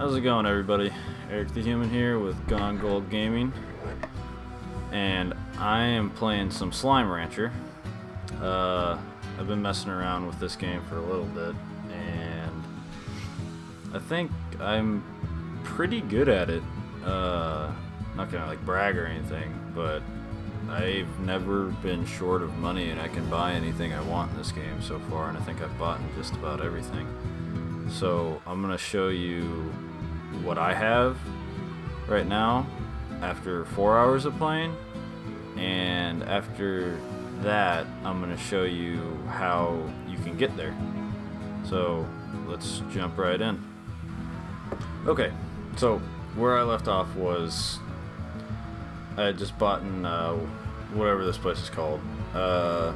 How's it going, everybody? Eric the Human here with Gone Gold Gaming, and I am playing some Slime Rancher. I've been messing around with this game for a little bit, and I think I'm pretty good at it. Not gonna like brag or anything, but I've never been short of money, and I can buy anything I want in this game so far, and I think I've bought just about everything. So I'm gonna show you what I have right now after 4 hours of playing, and after that I'm gonna show you how you can get there. So let's jump right in. Okay, so where I left off was I had just bought in whatever this place is called. I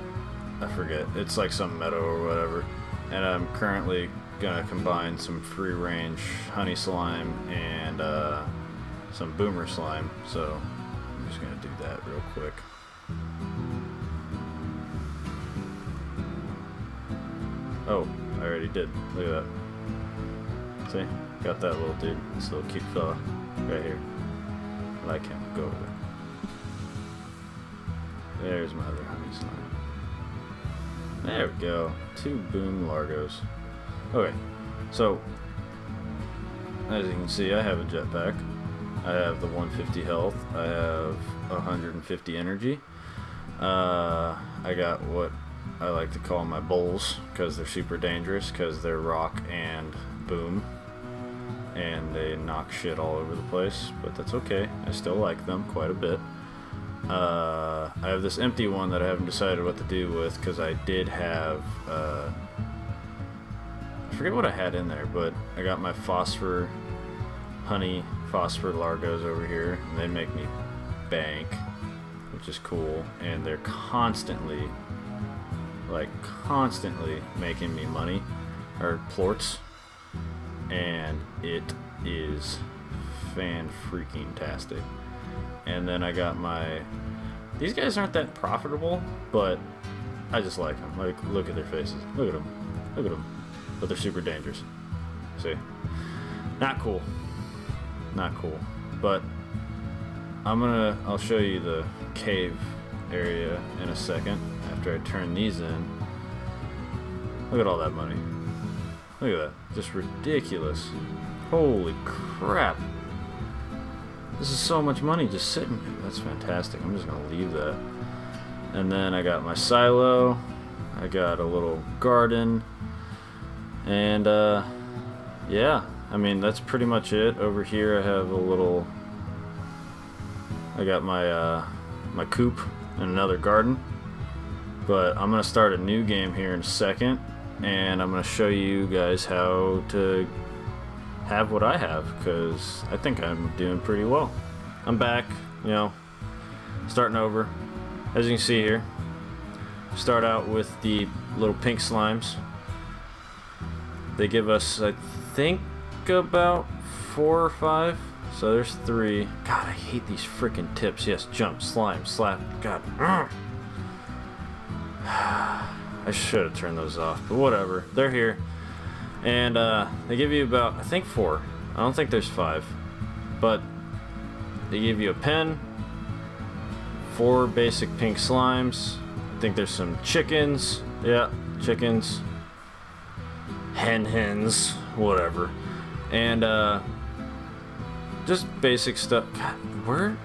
forget. It's like some meadow or whatever, and I'm currently gonna combine some free range honey slime and some boomer slime, so I'm just gonna do that real quick. Oh, I already did. Look at that. See? Got that little dude. This little cute fella right here. I like him. Go over there. There's my other honey slime. There we go. 2 boom largos. Okay, so as you can see, I have a jetpack. I have the 150 health. I have 150 energy. I got what I like to call my bowls because they're super dangerous because they're rock and boom, and they knock shit all over the place. But that's okay. I still like them quite a bit. I have this empty one that I haven't decided what to do with because I did have. I forget what I had in there, but I got my honey phosphor largos over here, and they make me bank, which is cool, and they're constantly making me money, or plorts, and it is fan-freaking-tastic. And then I got these guys aren't that profitable, but I just like them. Like, look at their faces. Look at them. Look at them. But they're super dangerous. See? Not cool. Not cool. But I'll show you the cave area in a second after I turn these in. Look at all that money. Look at that. Just ridiculous. Holy crap. This is so much money just sitting here. That's fantastic. I'm just gonna leave that. And then I got my silo. I got a little garden. And yeah, I mean, that's pretty much it. Over here I have I got my coop and another garden. But I'm gonna start a new game here in a second, and I'm gonna show you guys how to have what I have, because I think I'm doing pretty well. I'm back, starting over. As you can see here, start out with the little pink slimes. They give us, I think, about 4 or 5. So there's 3. God, I hate these freaking tips. Yes, jump, slime, slap. God. I should have turned those off, but whatever. They're here. And they give you about, I think, 4. I don't think there's 5. But they give you a pen, 4 basic pink slimes. I think there's some chickens. Yeah, chickens. Hens, whatever. And just basic stuff. God,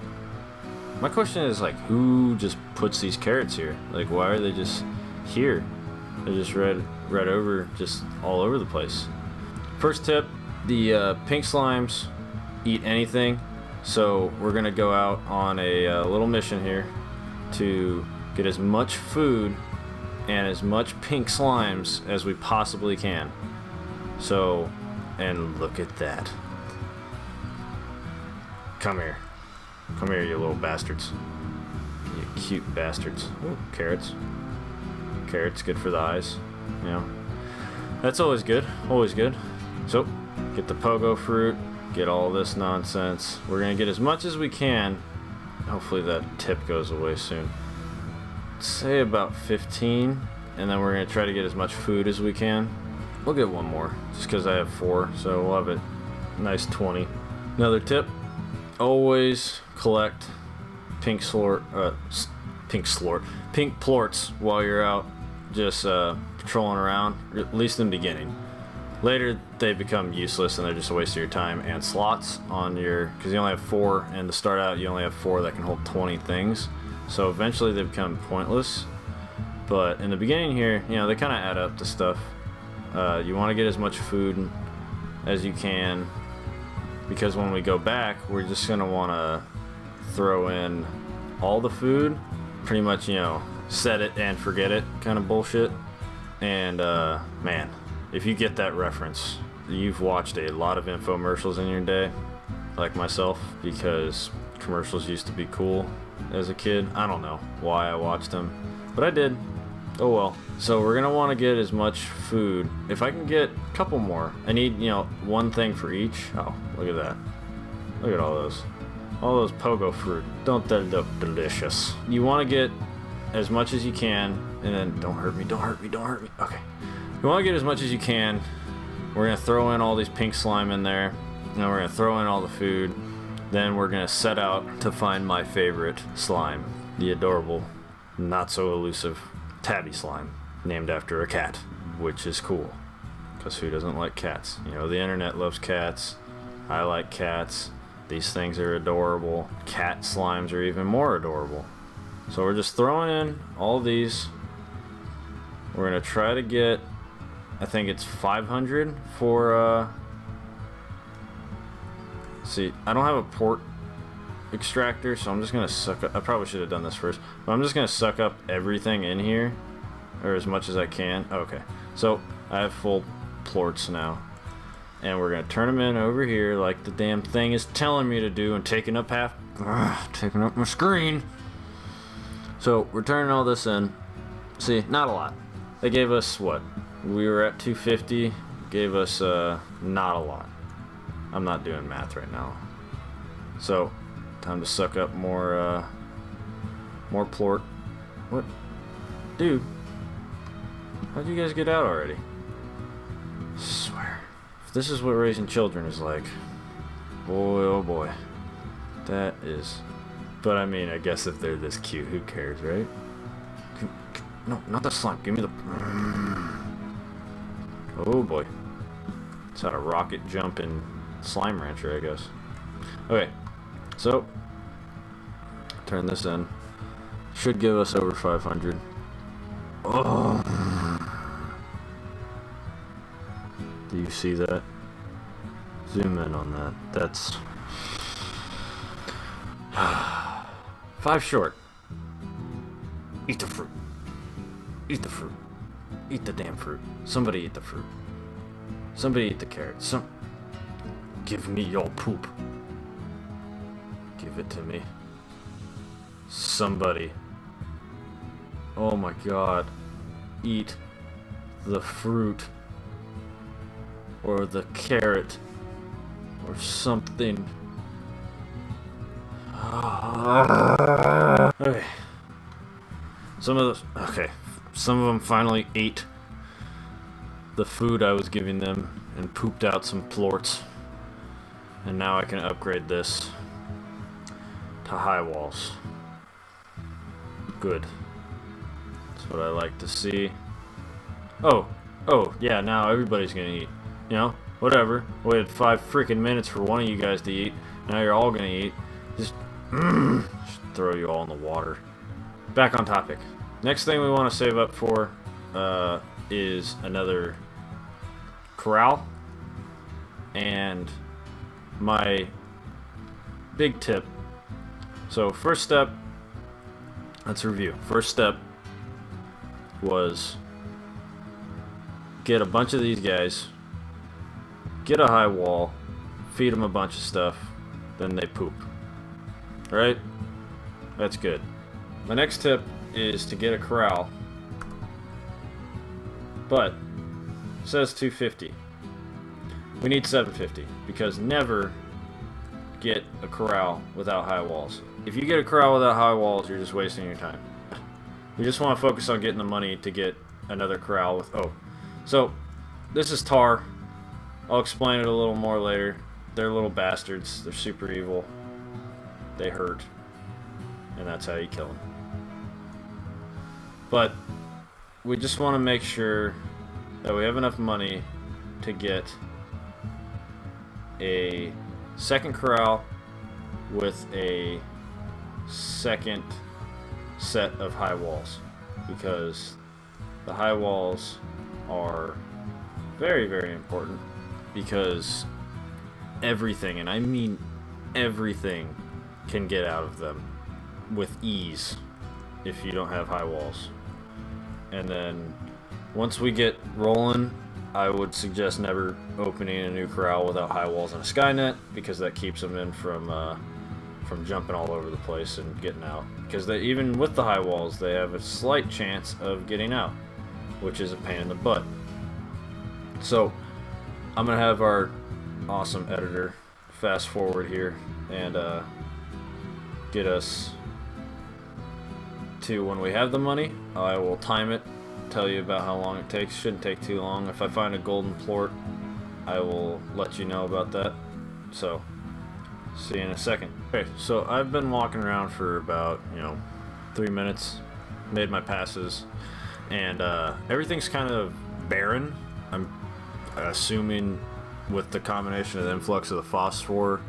my question is, like, who just puts these carrots here? Like, why are they just here? They're just right over, just all over the place. First tip, the pink slimes eat anything, so we're gonna go out on a little mission here to get as much food and as much pink slimes as we possibly can. So, and look at that. Come here, you little bastards. You cute bastards. Ooh, carrots. Carrots, good for the eyes. That's always good. Always good. So, get the pogo fruit. Get all this nonsense. We're gonna get as much as we can. Hopefully that tip goes away soon. Say about 15, and then we're gonna try to get as much food as we can. We'll get one more, just because I have 4, so we'll have it Nice 20. Another tip, always collect pink plorts while you're out just patrolling around, at least in the beginning. Later they become useless and they're just a waste of your time and slots on your, because you only have 4, and to start out you only have 4 that can hold 20 things, so eventually they become pointless. But in the beginning here, you know, they kind of add up to stuff. You want to get as much food as you can, because when we go back, we're just going to want to throw in all the food, pretty much, you know, set it and forget it kind of bullshit. And man, if you get that reference, you've watched a lot of infomercials in your day, like myself, because commercials used to be cool as a kid. I don't know why I watched them, but I did. Oh well. So we're gonna want to get as much food. If I can get a couple more, I need, you know, one thing for each. Oh, look at that. Look at all those pogo fruit. Don't they look delicious? You want to get as much as you can, and then don't hurt me. Okay. You want to get as much as you can. We're gonna throw in all these pink slime in there, and then we're gonna throw in all the food. Then we're gonna set out to find my favorite slime, the adorable, not so elusive tabby slime, named after a cat, which is cool, because who doesn't like cats? You know, the internet loves cats. I like cats. These things are adorable. Cat slimes are even more adorable. So we're just throwing in all these. We're gonna try to get, I think it's 500 for see, I don't have a port extractor, so I'm just gonna suck up. I probably should have done this first, but I'm just gonna suck up everything in here, or as much as I can. Okay, so I have full plorts now, and we're gonna turn them in over here like the damn thing is telling me to do, and taking up taking up my screen. So we're turning all this in. See, not a lot. They gave us what? We were at 250. Gave us not a lot. I'm not doing math right now. So time to suck up more plort. What? Dude, how'd you guys get out already? I swear. If this is what raising children is like, boy oh boy. That is. But I mean, I guess if they're this cute, who cares, right? No, not the slime. Give me the... Oh boy. It's had a rocket jump in Slime Rancher, I guess. Okay. So, turn this in. Should give us over 500. Oh. Do you see that? Zoom in on that. That's 5 short. Eat the fruit. Eat the fruit. Eat the damn fruit. Somebody eat the fruit. Somebody eat the carrot. Give me your poop. Give it to me. Somebody. Oh my god. Eat the fruit. Or the carrot. Or something. Okay. Some of them finally ate the food I was giving them and pooped out some plorts. And now I can upgrade this to high walls. Good. That's what I like to see. Oh, yeah, now everybody's gonna eat. You know, whatever. Waited 5 freaking minutes for one of you guys to eat. Now you're all gonna eat. Just throw you all in the water. Back on topic. Next thing we want to save up for is another corral. And my big tip. So first step, let's review. First step was get a bunch of these guys, get a high wall, feed them a bunch of stuff, then they poop. Right? That's good. My next tip is to get a corral, but it says 250. We need 750, because never get a corral without high walls. If you get a corral without high walls, you're just wasting your time. We just want to focus on getting the money to get another corral with... Oh, so this is tar. I'll explain it a little more later. they're little bastards. They're super evil. They hurt. And that's how you kill them. But we just want to make sure that we have enough money to get a second corral with a second set of high walls, because the high walls are very, very important, because everything, and I mean everything, can get out of them with ease if you don't have high walls. And then once we get rolling, I would suggest never opening a new corral without high walls and a skynet, because that keeps them in from jumping all over the place and getting out. Because even with the high walls, they have a slight chance of getting out, which is a pain in the butt. So I'm gonna have our awesome editor fast forward here and get us to when we have the money. I will time it, tell you about how long it takes. Shouldn't take too long. If I find a golden plort, I will let you know about that. So see you in a second. Okay, so I've been walking around for about 3 minutes, made my passes, and everything's kind of barren. I'm assuming with the combination of the influx of the phosphor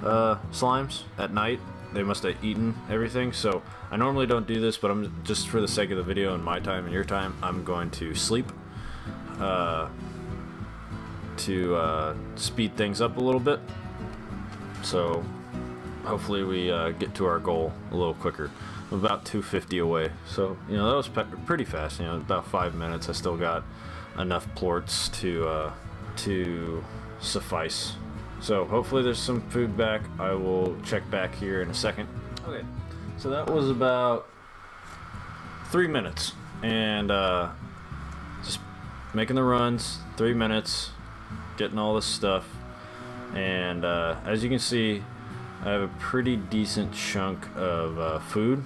slimes at night, they must have eaten everything. So I normally don't do this, but I'm just for the sake of the video and my time and your time, I'm going to sleep to speed things up a little bit. So hopefully we get to our goal a little quicker. I'm about 250 away, so that was pretty fast. About 5 minutes. I still got enough plorts to suffice. So hopefully there's some food back. I will check back here in a second. Okay, so that was about 3 minutes, and just making the runs. 3 minutes, getting all this stuff, and as you can see, I have a pretty decent chunk of food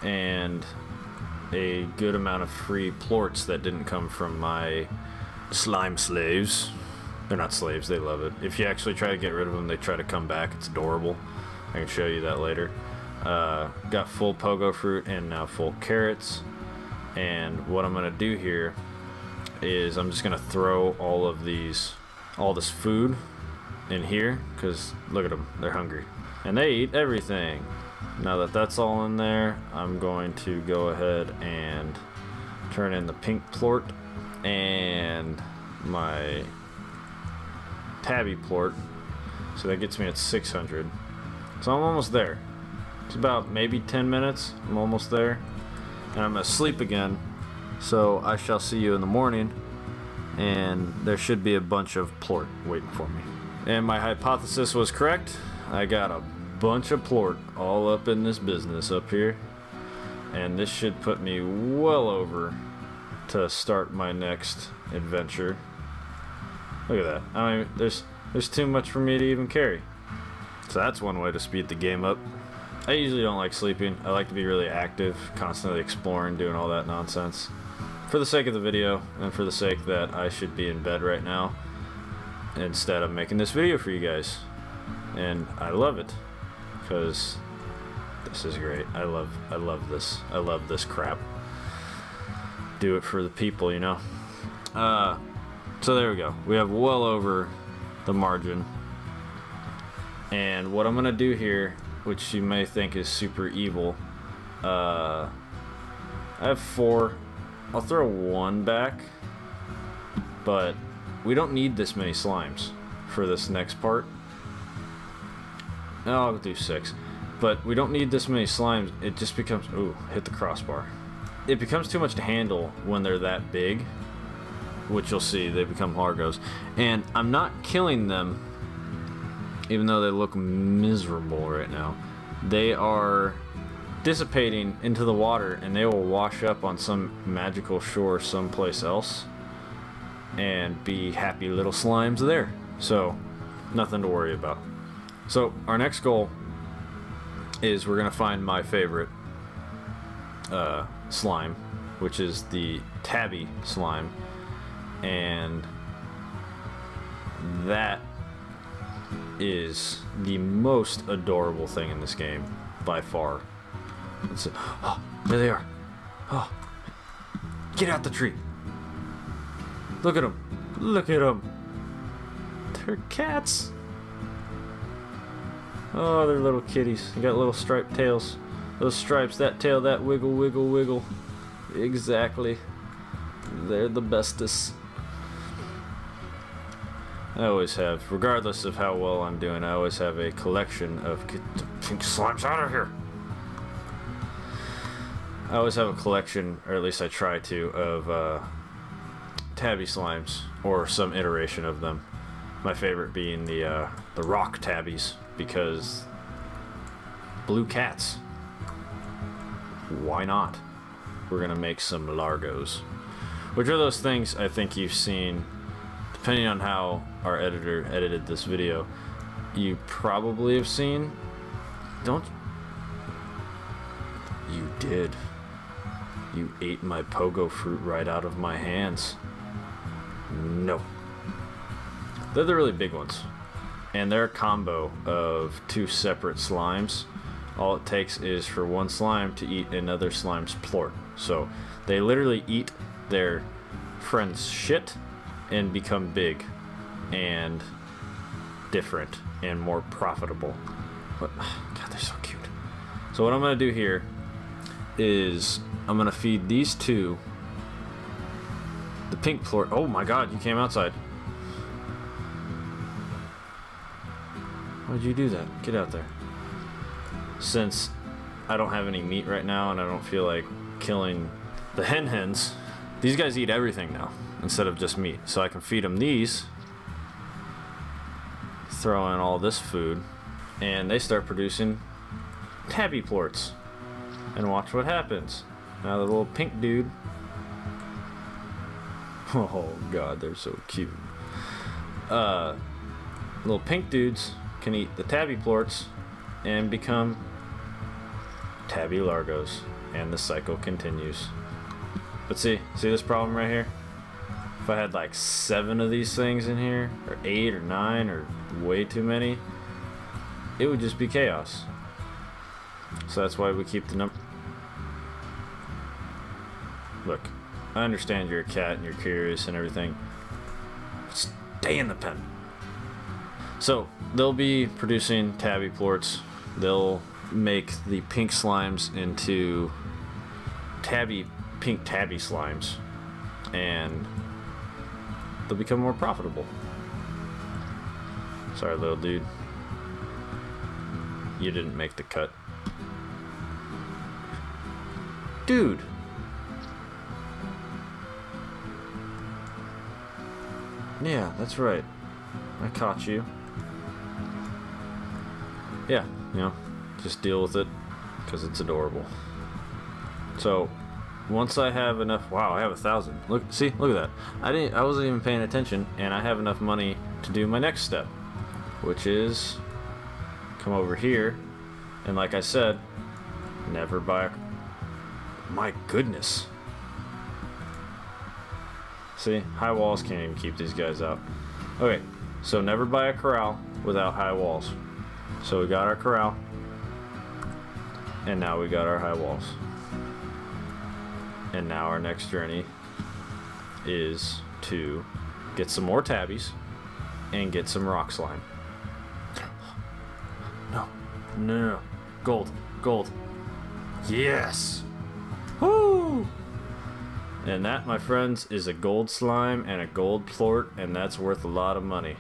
and a good amount of free plorts that didn't come from my slime slaves. They're not slaves, they love it. If you actually try to get rid of them, they try to come back. It's adorable. I can show you that later. Got full pogo fruit and now full carrots. And what I'm gonna do here is I'm just gonna throw all this food in here, because look at them, they're hungry. And they eat everything. Now that that's all in there, I'm going to go ahead and turn in the pink plort and my tabby plort, so that gets me at 600. So I'm almost there. It's about maybe 10 minutes. I'm almost there, and I'm gonna sleep again. So I shall see you in the morning, and there should be a bunch of plort waiting for me. And my hypothesis was correct. I got a bunch of plort all up in this business up here, and this should put me well over to start my next adventure. Look at that. I mean, there's too much for me to even carry. So that's one way to speed the game up. I usually don't like sleeping. I like to be really active, constantly exploring, doing all that nonsense. For the sake of the video, and for the sake that I should be in bed right now, instead of making this video for you guys. And I love it, because this is great. I love this. I love this crap. Do it for the people, So there we go. We have well over the margin. And what I'm gonna do here, which you may think is super evil, I have 4. I'll throw 1 back, but we don't need this many slimes for this next part. No, I'll do 6, but we don't need this many slimes. It just becomes, ooh, hit the crossbar. It becomes too much to handle when they're that big, which you'll see, they become largos. And I'm not killing them, even though they look miserable right now. They are dissipating into the water, and they will wash up on some magical shore someplace else and be happy little slimes there. So nothing to worry about. So our next goal is we're gonna find my favorite slime, which is the tabby slime, and that is the most adorable thing in this game by far. Oh, there they are. Oh, get out the tree. Look at them. Look at them. They're cats. Oh, they're little kitties. They got little striped tails. Those stripes, that tail, that wiggle, wiggle, wiggle. Exactly. They're the bestest. I always have, regardless of how well I'm doing, I always have a collection of... Get the pink slimes out of here! I always have a collection, or at least I try to, of tabby slimes, or some iteration of them. My favorite being the rock tabbies, because blue cats. Why not? We're gonna make some largos, which are those things I think you've seen, depending on how our editor edited this video, you probably have seen. Don't you did. You ate my pogo fruit right out of my hands. No. They're the really big ones. And they're a combo of two separate slimes. All it takes is for one slime to eat another slime's plort. So they literally eat their friend's shit and become big and different and more profitable. But, God, they're so cute. So what I'm going to do here is I'm going to feed these two the pink plort. Oh my God, you came outside. Why'd you do that? Get out there. Since I don't have any meat right now and I don't feel like killing the hens, these guys eat everything now instead of just meat. So I can feed them these, throw in all this food, and they start producing tabby plorts. And watch what happens. Now the little pink dude. Oh God, they're so cute. Little pink dudes can eat the tabby plorts and become tabby largos, and the cycle continues. But see this problem right here? If I had like 7 of these things in here, or 8 or 9, or way too many, it would just be chaos. So that's why we keep the number. Look, I understand you're a cat and you're curious and everything. Stay in the pen. So they'll be producing tabby plorts. They'll make the pink slimes into pink tabby slimes, and they'll become more profitable. Sorry, little dude. You didn't make the cut. Dude! Yeah, that's right. I caught you. Yeah, you know, just deal with it, because it's adorable. So, once I have enough... Wow, I have 1,000. Look, see, look at that. I wasn't even paying attention, and I have enough money to do my next step, which is come over here, and like I said, never buy a... My goodness. See, high walls can't even keep these guys out. Okay, so never buy a corral without high walls. So we got our corral, and now we got our high walls. And now our next journey is to get some more tabbies and get some rock slime. No. Gold. Yes! Woo! And that, my friends, is a gold slime and a gold plort, and that's worth a lot of money.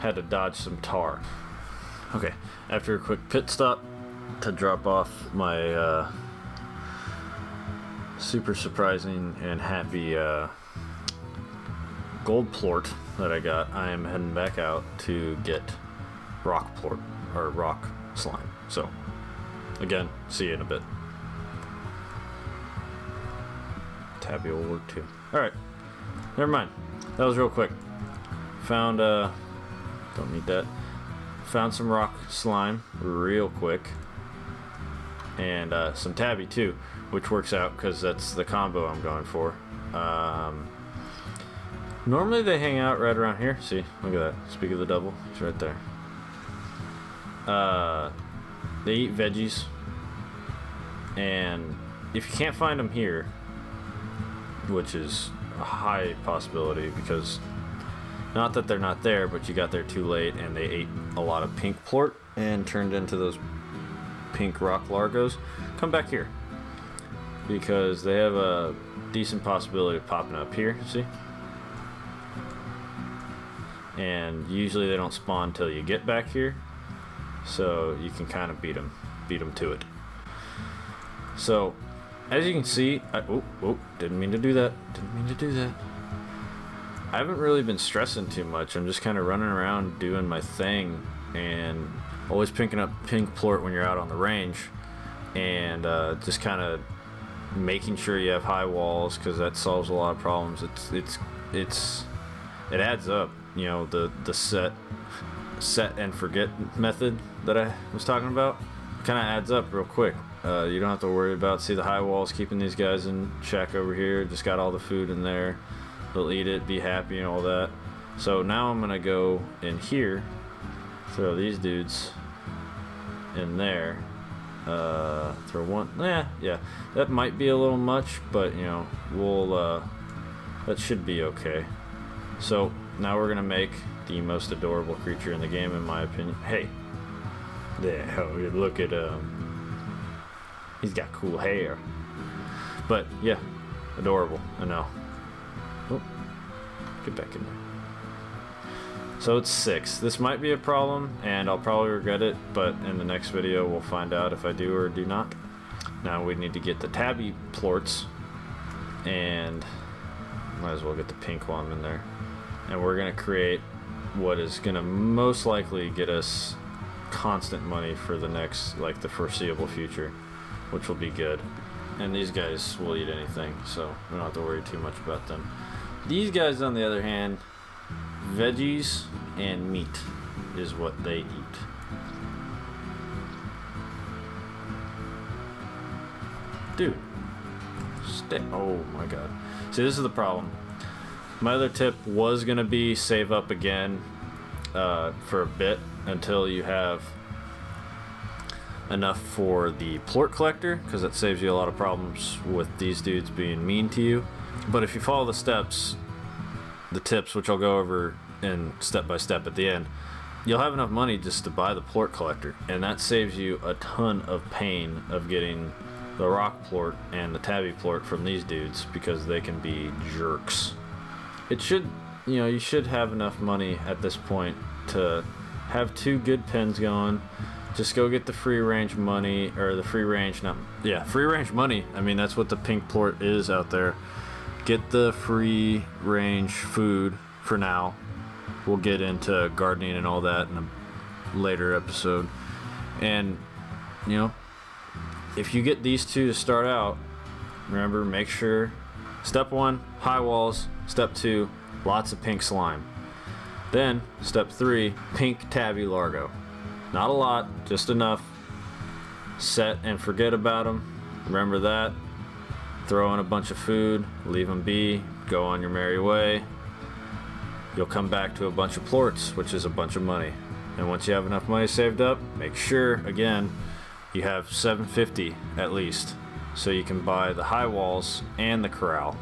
Had to dodge some tar. Okay, after a quick pit stop to drop off my super surprising and happy gold plort that I got, I am heading back out to get rock plort, or rock slime. So, again, see you in a bit. Tabby will work too. Alright, never mind. That was real quick. Found, don't need that. Found some rock slime real quick. And some tabby too, which works out because that's the combo I'm going for. Normally they hang out right around here. See, look at that. Speak of the devil, he's right there. They eat veggies, and if you can't find them here, which is a high possibility because not that they're not there, but you got there too late and they ate a lot of pink plort and turned into those pink rock largos, come back here because they have a decent possibility of popping up here. See? And usually they don't spawn till you get back here, so you can kind of beat them to it. So as you can see, didn't mean to do that. I haven't really been stressing too much. I'm just kind of running around doing my thing and always picking up pink plort when you're out on the range, and just kind of making sure you have high walls because that solves a lot of problems. It adds up. You know, the set and forget method that I was talking about kind of adds up real quick. You don't have to worry about, see the high walls keeping these guys in check over here. Just got all the food in there. They'll eat it, be happy and all that. So now I'm gonna go in here, throw these dudes in there. Throw one, yeah, that might be a little much, but you know, we'll, that should be okay. So now we're gonna make the most adorable creature in the game, in my opinion. Hey, there, look at he's got cool hair. But yeah, adorable. I know. Oh, get back in there. So it's 6. This might be a problem, and I'll probably regret it, but in the next video we'll find out if I do or do not. Now we need to get the tabby plorts, and might as well get the pink one in there. And we're gonna create what is gonna most likely get us constant money for the next, like, the foreseeable future, which will be good. And these guys will eat anything, so we don't have to worry too much about them. These guys, on the other hand, veggies and meat is what they eat. Dude, oh my god. See, this is the problem. My other tip was gonna be save up again for a bit until you have enough for the plort collector, because that saves you a lot of problems with these dudes being mean to you. But if you follow the steps, the tips, which I'll go over in step by step at the end, you'll have enough money just to buy the plort collector, and that saves you a ton of pain of getting the rock plort and the tabby plort from these dudes, because they can be jerks. It should, you know, you should have enough money at this point to have 2 good pens going. Just go get the free range money, or the free range, free range money. I mean, that's what the pink plort is out there. Get the free range food for now. We'll get into gardening and all that in a later episode. And, you know, if you get these 2 to start out, remember, make sure, step 1, high walls. Step 2, lots of pink slime. Then, step 3, pink tabby largo. Not a lot, just enough. Set and forget about them. Remember that. Throw in a bunch of food, leave them be, go on your merry way. You'll come back to a bunch of plorts, which is a bunch of money. And once you have enough money saved up, make sure, again, you have $750 at least, so you can buy the high walls and the corral.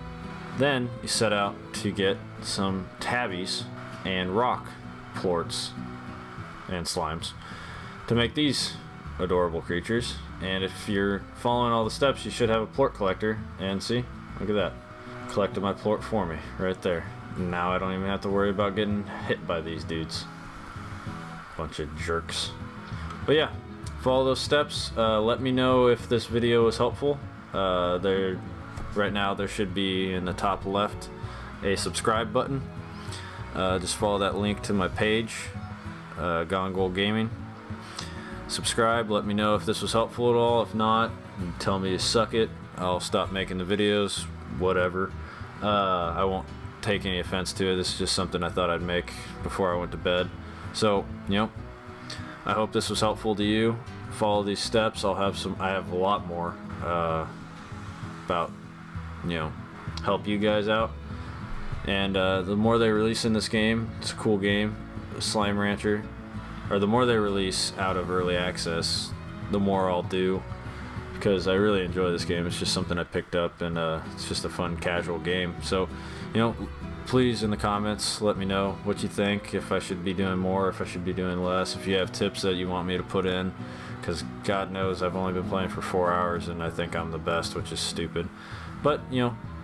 Then you set out to get some tabbies and rock plorts and slimes to make these adorable creatures. And if you're following all the steps, you should have a plort collector. And see, look at that, collected my plort for me right there. Now I don't even have to worry about getting hit by these dudes. Bunch of jerks. But yeah, follow those steps. Let me know if this video was helpful. Right now there should be in the top left a subscribe button. Just follow that link to my page, Gone Gold Gaming. Subscribe, let me know if this was helpful at all. If not, tell me to suck it. I'll stop making the videos, whatever. I won't take any offense to it. This is just something I thought I'd make before I went to bed. So, you know, I hope this was helpful to you. Follow these steps. I have a lot more about, you know, help you guys out. And the more they release in this game, it's a cool game, Slime Rancher, or the more they release out of early access, the more I'll do, because I really enjoy this game. It's just something I picked up, and it's just a fun casual game. So, please in the comments let me know what you think, if I should be doing more, if I should be doing less, if you have tips that you want me to put in, because God knows I've only been playing for 4 hours and I think I'm the best, which is stupid. But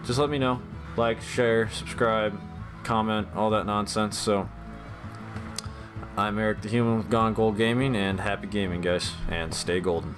just let me know. Like, share, subscribe, comment, all that nonsense. So I'm Eric the Human with Gone Gold Gaming, and happy gaming, guys, and stay golden.